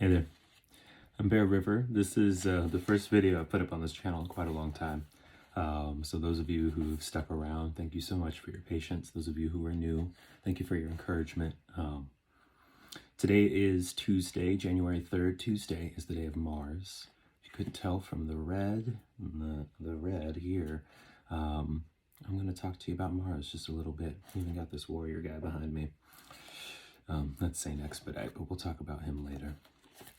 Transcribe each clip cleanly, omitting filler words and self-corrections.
Hey there, I'm Bear River. This is the first video I've put up on this channel in quite a long time. So those of you who've stuck around, thank you so much for your patience. Those of you who are new, thank you for your encouragement. Today is Tuesday, January 3rd. Tuesday is the day of Mars. If you couldn't tell from the red, the red here, I'm going to talk to you about Mars just a little bit. I even got this warrior guy behind me. That's Saint Expedite, but we'll talk about him later.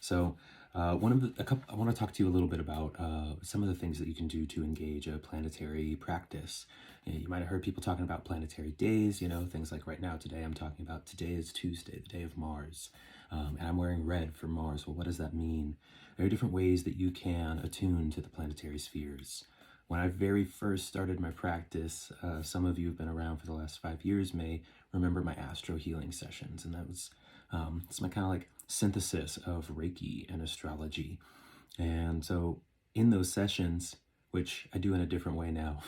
So I want to talk to you a little bit about some of the things that you can do to engage a planetary practice. You might have heard people talking about planetary days, things like right now, today I'm talking about today is Tuesday, the day of Mars, and I'm wearing red for Mars. Well, what does that mean? There are different ways that you can attune to the planetary spheres. When I very first started my practice, some of you who've been around for the last 5 years may remember my astro healing sessions, and that was it's my kind of like synthesis of Reiki and astrology. And so in those sessions, which I do in a different way now,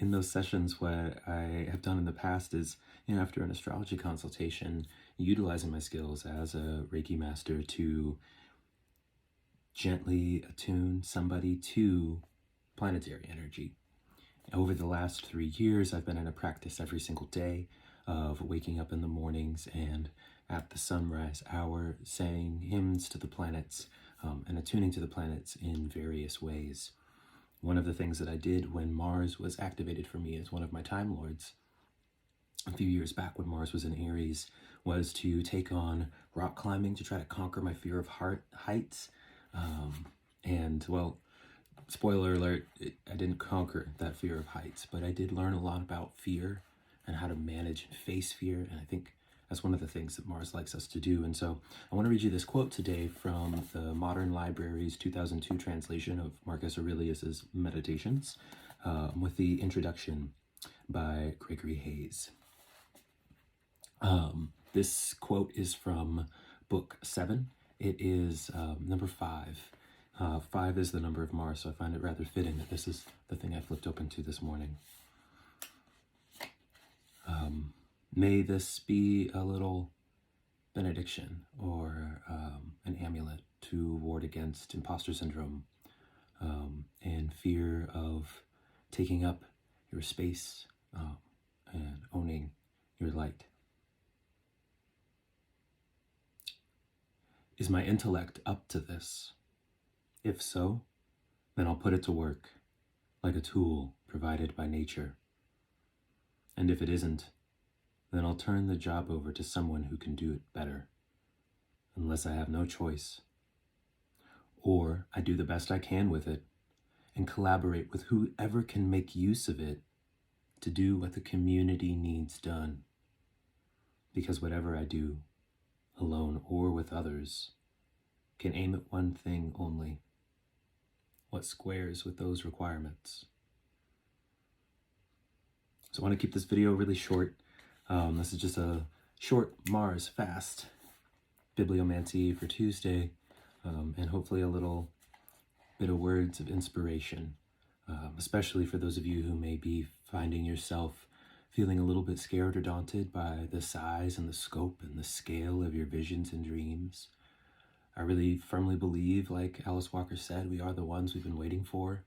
in those sessions, what I have done in the past is, after an astrology consultation, utilizing my skills as a Reiki master to gently attune somebody to planetary energy. Over the last 3 years, I've been in a practice every single day of waking up in the mornings and at the sunrise hour saying hymns to the planets and attuning to the planets in various ways. One of the things that I did when Mars was activated for me as one of my Time Lords a few years back when Mars was in Aries was to take on rock climbing to try to conquer my fear of heights. Well, spoiler alert, I didn't conquer that fear of heights, but I did learn a lot about fear and how to manage and face fear, and I think that's one of the things that Mars likes us to do. And so I want to read you this quote today from the Modern Library's 2002 translation of Marcus Aurelius's Meditations, with the introduction by Gregory Hayes. This quote is from book 7. It is number 5. 5 is the number of Mars, so I find it rather fitting that this is the thing I flipped open to this morning. May this be a little benediction or an amulet to ward against imposter syndrome and fear of taking up your space and owning your light. Is my intellect up to this? If so, then I'll put it to work like a tool provided by nature. And if it isn't, then I'll turn the job over to someone who can do it better, unless I have no choice. Or I do the best I can with it and collaborate with whoever can make use of it to do what the community needs done. Because whatever I do, alone or with others, can aim at one thing only: what squares with those requirements. So I want to keep this video really short. This is just a short Mars fast bibliomancy for Tuesday, and hopefully a little bit of words of inspiration, especially for those of you who may be finding yourself feeling a little bit scared or daunted by the size and the scope and the scale of your visions and dreams. I really firmly believe, like Alice Walker said, we are the ones we've been waiting for.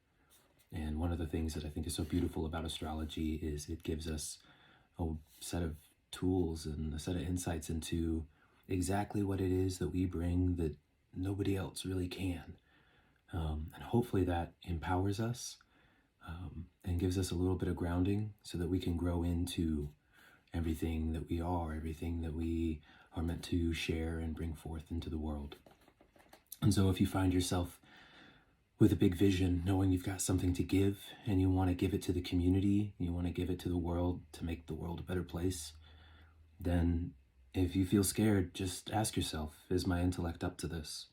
And one of the things that I think is so beautiful about astrology is it gives us a set of tools and a set of insights into exactly what it is that we bring that nobody else really can. And hopefully that empowers us and gives us a little bit of grounding so that we can grow into everything that we are, everything that we are meant to share and bring forth into the world. And so if you find yourself with a big vision, knowing you've got something to give and you want to give it to the community, you want to give it to the world to make the world a better place, then if you feel scared, just ask yourself, is my intellect up to this?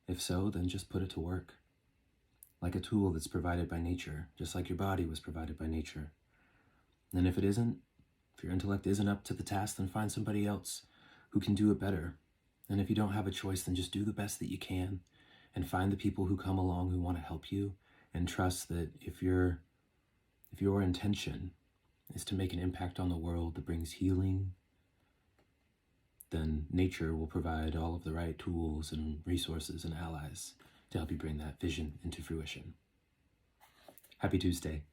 If so, then just put it to work. Like a tool that's provided by nature, just like your body was provided by nature. And if it isn't, if your intellect isn't up to the task, then find somebody else who can do it better. And if you don't have a choice, then just do the best that you can and find the people who come along who want to help you, and trust that if your intention is to make an impact on the world that brings healing, then nature will provide all of the right tools and resources and allies to help you bring that vision into fruition. Happy Tuesday.